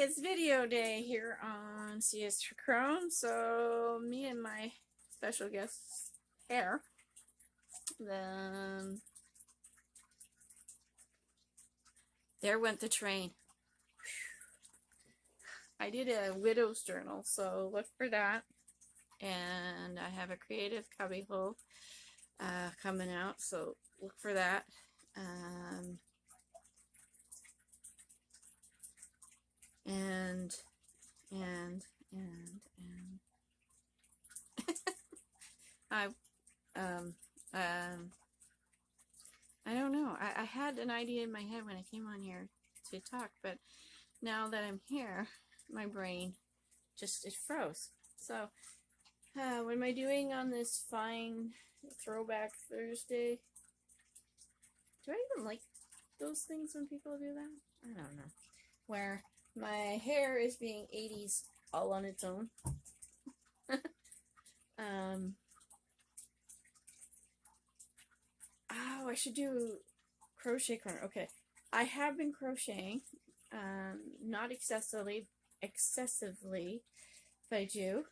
It's video day here on CS for Crone, so me and my special guest, Hare, then there went the train. I did a widow's journal, so look for that. And I have a creative cubbyhole coming out, so look for that. And I don't know. I had an idea in my head when I came on here to talk, but now that I'm here, my brain it froze. So, what am I doing on this fine throwback Thursday? Do I even like those things when people do that? I don't know. Where my hair is being 80s all on its own. Oh, I should do crochet corner. Okay. I have been crocheting, not excessively, but I do.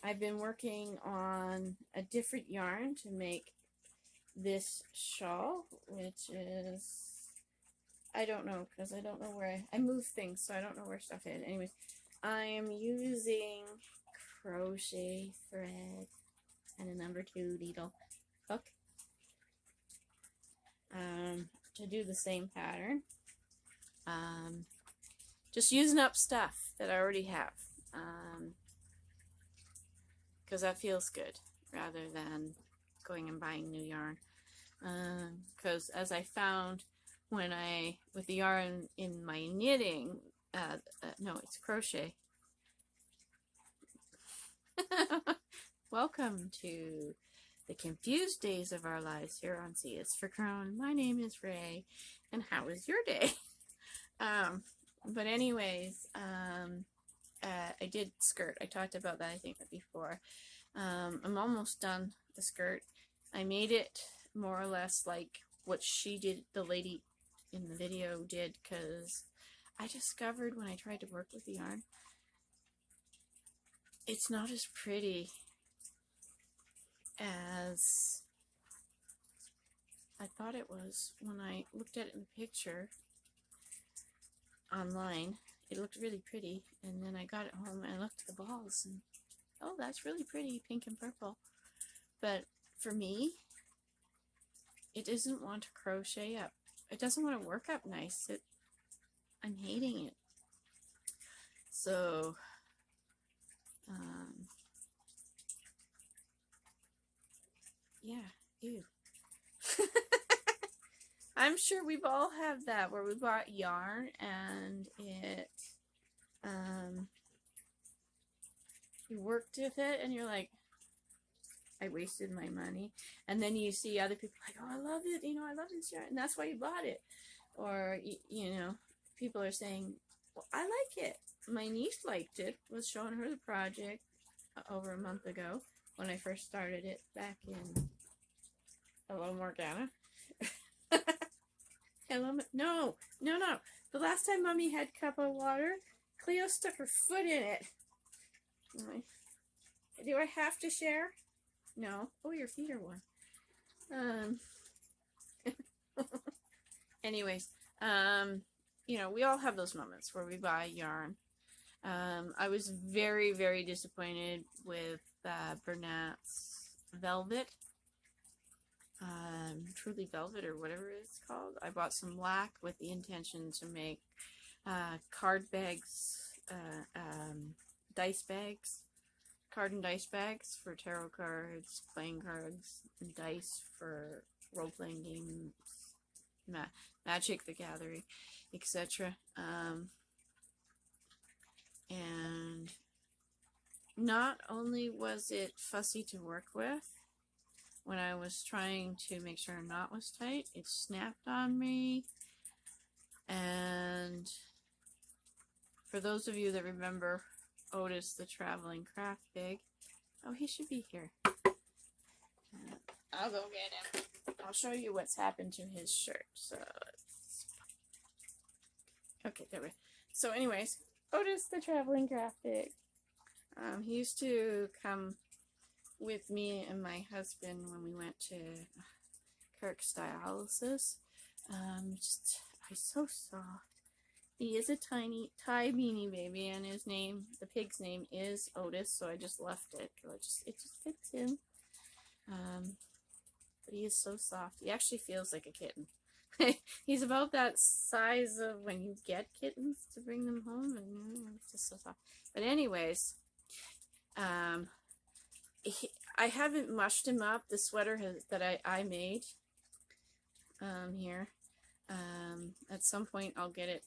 I've been working on a different yarn to make this shawl, which is, I don't know, because I don't know where I move things, so I don't know where stuff is. Anyways, I am using crochet thread and a number 2 needle hook to do the same pattern. Just using up stuff that I already have, because that feels good rather than going and buying new yarn. Because as I found with the yarn in my knitting, no, it's crochet. Welcome to the confused days of our lives here on CS for Crone. My name is Ray, and how was your day? But anyways, I did skirt. I talked about that, I think, before. I'm almost done the skirt. I made it more or less like what she did, the lady in the video did, because I discovered when I tried to work with the yarn, it's not as pretty as I thought it was when I looked at it in the picture online. It looked really pretty, and then I got it home and I looked at the balls and, oh, that's really pretty, pink and purple. But for me, it doesn't want to crochet up. It doesn't want to work up nice. I'm hating it. So, yeah, ew. I'm sure we've all had that where we bought yarn and you worked with it and you're like, I wasted my money. And then you see other people like, oh, I love it, I love this yarn, and that's why you bought it. Or, people are saying, well, I like it. My niece liked it, was showing her the project over a month ago when I first started it back in, hello, Morgana. Hello, no. The last time Mommy had a cup of water, Cleo stuck her foot in it. Do I have to share? No. Oh, your feet are warm. Anyways, we all have those moments where we buy yarn. I was very, very disappointed with Bernat's Velvet. Truly Velvet, or whatever it's called. I bought some black with the intention to make card bags, dice bags, card and dice bags for tarot cards, playing cards, and dice for role-playing games, Magic the Gathering, etc. And not only was it fussy to work with, when I was trying to make sure a knot was tight, it snapped on me. And for those of you that remember Otis the Traveling Craft Pig, oh, he should be here. I'll go get him. I'll show you what's happened to his shirt. So, okay, there we go. So anyways, Otis the traveling graphic. He used to come with me and my husband when we went to Kirk's dialysis. He's so soft. He is a tiny Thai beanie baby, and his name, the pig's name, is Otis. So I just left it. It just fits him. But he is so soft. He actually feels like a kitten. He's about that size of when you get kittens to bring them home, and it's just so soft. But anyways, I haven't mushed him up. The sweater that I made here. At some point I'll get it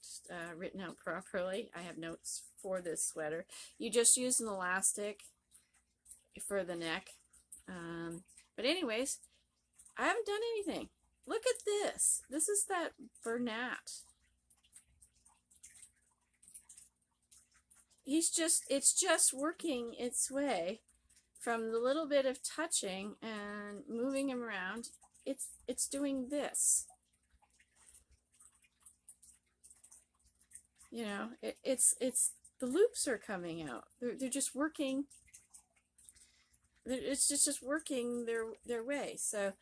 written out properly. I have notes for this sweater. You just use an elastic for the neck. But anyways, I haven't done anything. Look at this. This is that Bernat. It's just working its way from the little bit of touching and moving him around. It's doing this. You know, it's the loops are coming out. They're just working. It's just working their way. So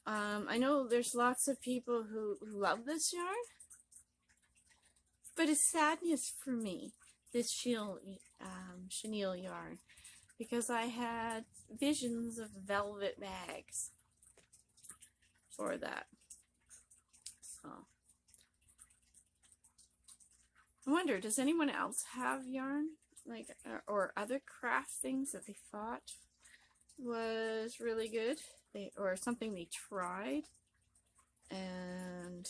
I know there's lots of people who love this yarn, but it's sadness for me, this chenille yarn, because I had visions of velvet bags for that. So I wonder, does anyone else have yarn, like, or other craft things that they thought was really good, or something they tried and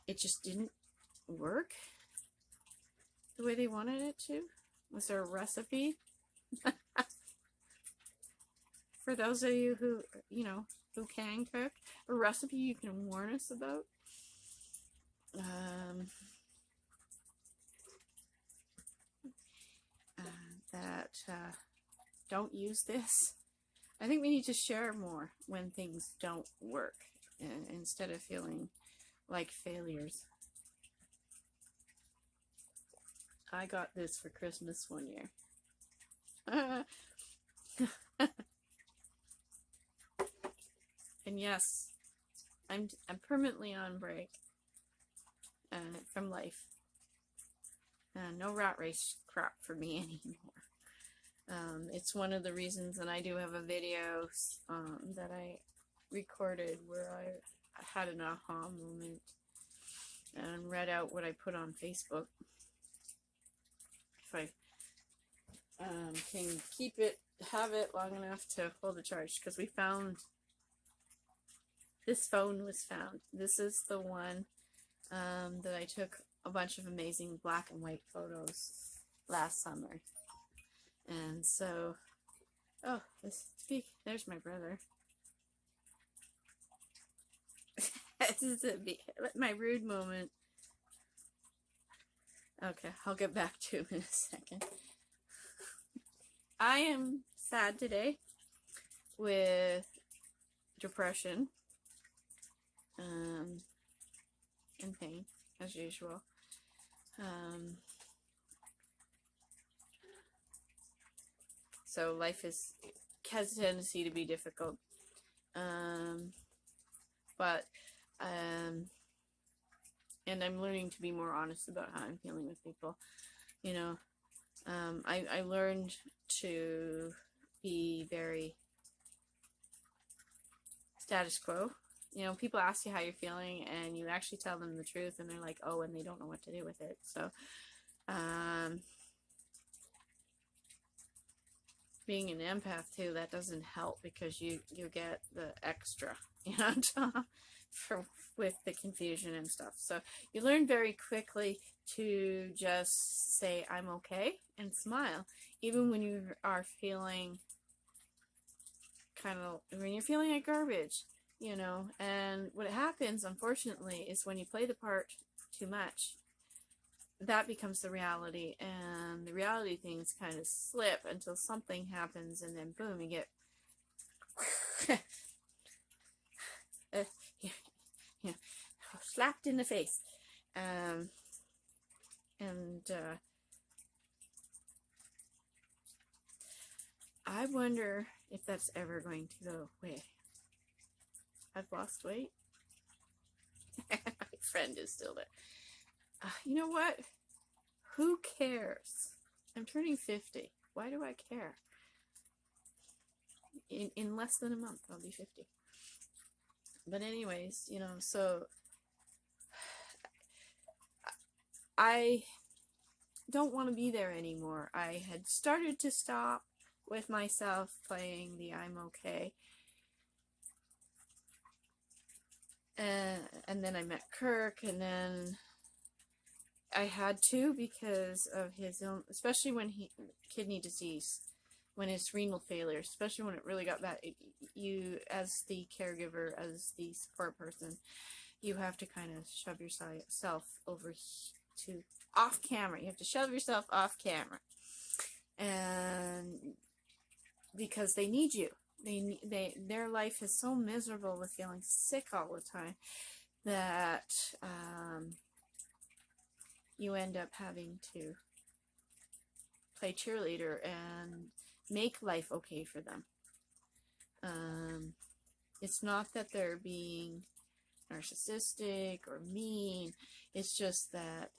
it just didn't work the way they wanted it to? Was there a recipe? For those of you who, who can cook, a recipe you can warn us about? Don't use this. I think we need to share more when things don't work, instead of feeling like failures. I got this for Christmas one year. And yes, I'm permanently on break from life. No rat race crap for me anymore. It's one of the reasons, and I do have a video that I recorded where I had an aha moment and read out what I put on Facebook. If I can have it long enough to hold the charge, because we found, this phone was found. This is the one that I took a bunch of amazing black and white photos last summer. And so, oh, there's my brother. This is my rude moment. Okay, I'll get back to him in a second. I am sad today with depression and pain, as usual. So life has a tendency to be difficult. And I'm learning to be more honest about how I'm feeling with people. I learned to be very status quo. People ask you how you're feeling, and you actually tell them the truth, and they're like, oh, and they don't know what to do with it. So, being an empath too, that doesn't help, because you get the extra, with the confusion and stuff. So you learn very quickly to just say, I'm okay, and smile, even when you are feeling when you're feeling like garbage, and what happens, unfortunately, is when you play the part too much, that becomes the reality, and the reality things kind of slip until something happens, and then boom, you get slapped in the face. And I wonder if that's ever going to go away. I've lost weight. My friend is still there. You know what? Who cares? I'm turning 50. Why do I care? In less than a month, I'll be 50. But anyways, you know, so I don't want to be there anymore. I had started to stop with myself playing the I'm okay. And then I met Kirk, and then I had to because of his illness, especially when kidney disease, when it's renal failure, especially when it really got bad. You, as the caregiver, as the support person, you have to kind of shove yourself over to off camera. You have to shove yourself off camera, and because they need you. Their life is so miserable with feeling sick all the time that you end up having to play cheerleader and make life okay for them. It's not that they're being narcissistic or mean. It's just that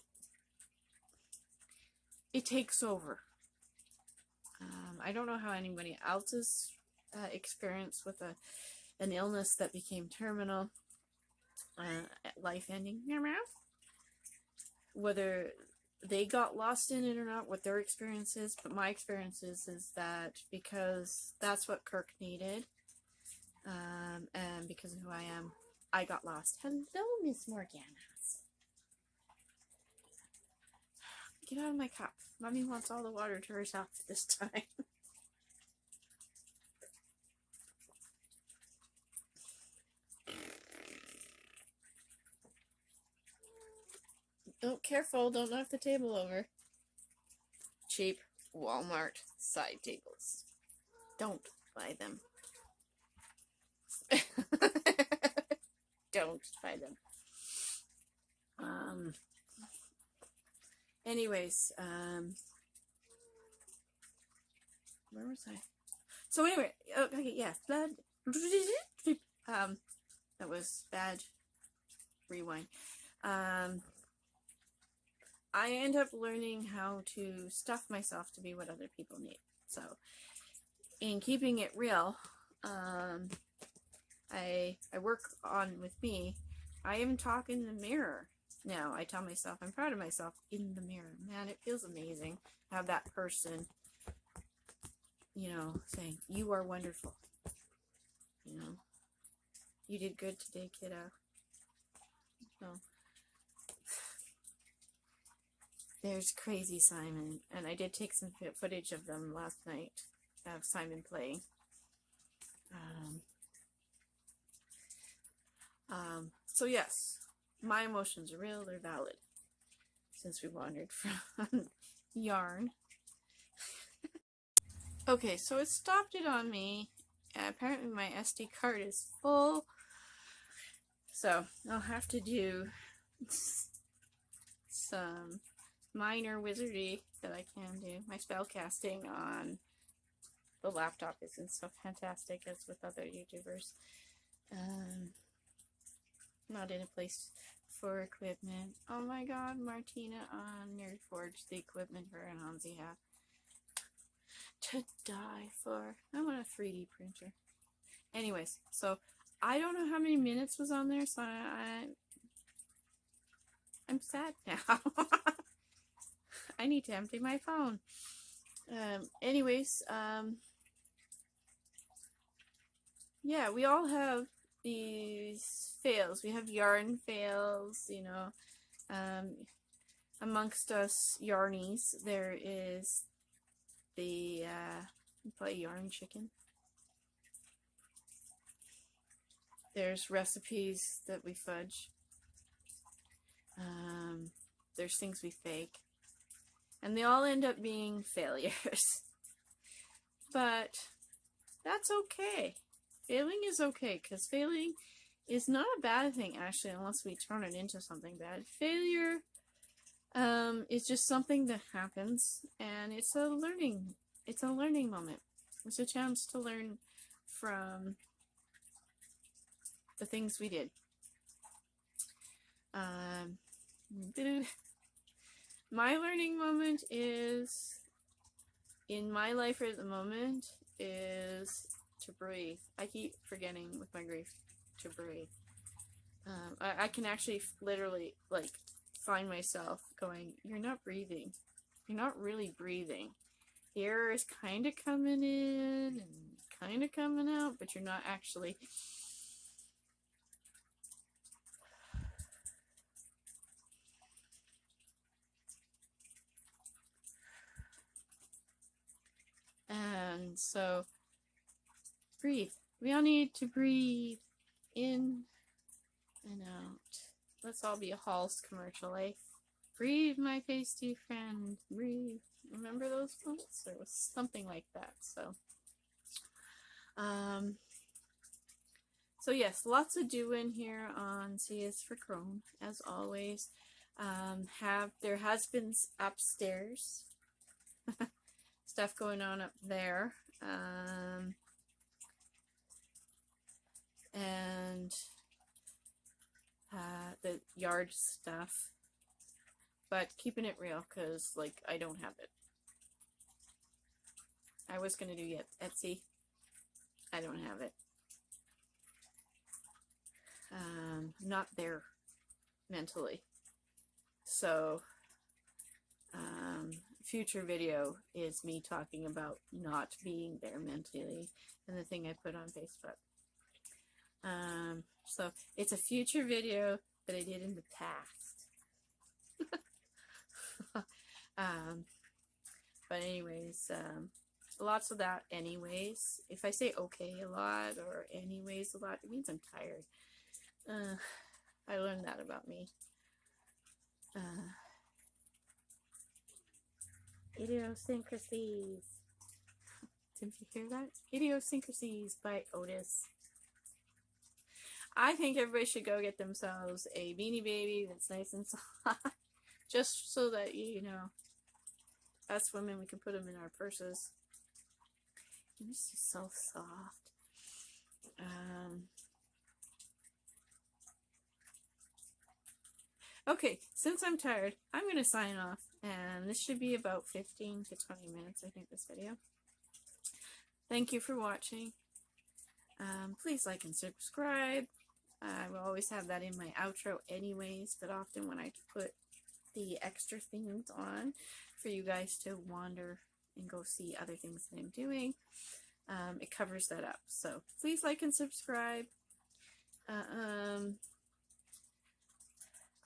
it takes over. I don't know how anybody else's experience with an illness that became terminal, life-ending, whether they got lost in it or not, what their experience is, but my experience is that because that's what Kirk needed, and because of who I am, I got lost. Hello, Miss Morgana. Get out of my cup. Mommy wants all the water to herself this time. Oh, careful, don't knock the table over. Cheap Walmart side tables. Don't buy them. Don't buy them. Anyways, where was I? So anyway, okay, yeah, blood. That was bad. Rewind. I end up learning how to stuff myself to be what other people need. So, in keeping it real, I work on with me. I even talk in the mirror now. I tell myself I'm proud of myself in the mirror. Man, it feels amazing to have that person, you know, saying, you are wonderful. You know, you did good today, kiddo. So, there's Crazy Simon, and I did take some footage of them last night, of Simon playing. So yes, my emotions are real, they're valid, since we wandered from yarn. Okay, so it stopped it on me. Apparently my SD card is full, so I'll have to do some minor wizardry that I can do. My spell casting on the laptop isn't so fantastic as with other YouTubers. Not in a place for equipment. Oh my god, Martina on NerdForge, the equipment her and Hansi have. To die for. I want a 3D printer. Anyways, so I don't know how many minutes was on there, so I'm sad now. I need to empty my phone. Anyways, yeah, we all have these fails. We have yarn fails, you know. Amongst us yarnies, there is the play yarn chicken. There's recipes that we fudge. There's things we fake. And they all end up being failures. But that's okay. Failing is okay, because failing is not a bad thing, actually, unless we turn it into something bad. Failure is just something that happens, and it's a learning moment. It's a chance to learn from the things we did. My learning moment is, in my life at the moment, is to breathe. I keep forgetting with my grief to breathe. I can actually literally, like, find myself going, you're not breathing. You're not really breathing. The air is kind of coming in and kind of coming out, but you're not actually. And so, breathe. We all need to breathe in and out. Let's all be a Halls commercial, eh? Breathe, my pasty friend. Breathe. Remember those ones? There was something like that. So yes, lots of doing here on C is for Crone, as always. There has been upstairs stuff going on up there, and the yard stuff, but keeping it real, because, like, I don't have it. I was gonna do Etsy. I don't have it. Not there mentally. So, future video is me talking about not being there mentally, and the thing I put on Facebook. So it's a future video that I did in the past. But anyways, lots of that anyways. If I say okay a lot or anyways a lot, it means I'm tired. I learned that about me. Idiosyncrasies. Did you hear that? Idiosyncrasies by Otis. I think everybody should go get themselves a Beanie Baby that's nice and soft. Just so that, you know, us women, we can put them in our purses. This is so soft. Okay, since I'm tired, I'm going to sign off. And this should be about 15 to 20 minutes, I think, this video. Thank you for watching. Please like and subscribe. I will always have that in my outro anyways, but often when I put the extra things on for you guys to wander and go see other things that I'm doing, it covers that up. So please like and subscribe.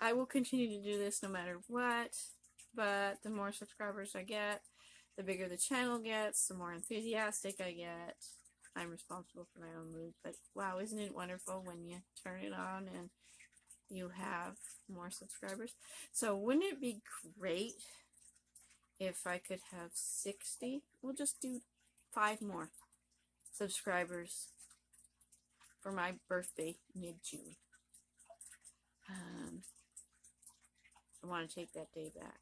I will continue to do this no matter what, but the more subscribers I get, the bigger the channel gets, the more enthusiastic I get. I'm responsible for my own mood, but wow, isn't it wonderful when you turn it on and you have more subscribers? So wouldn't it be great if I could have 60? We'll just do 5 more subscribers for my birthday mid-June. I want to take that day back.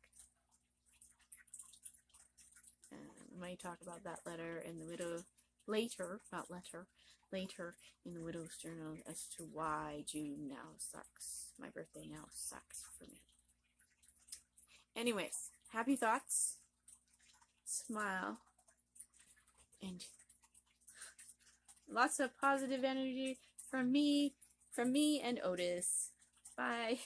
I might talk about that letter in the widow later in the widow's journal as to why June now sucks. My birthday now sucks for me. Anyways, happy thoughts, smile, and lots of positive energy from me and Otis. Bye.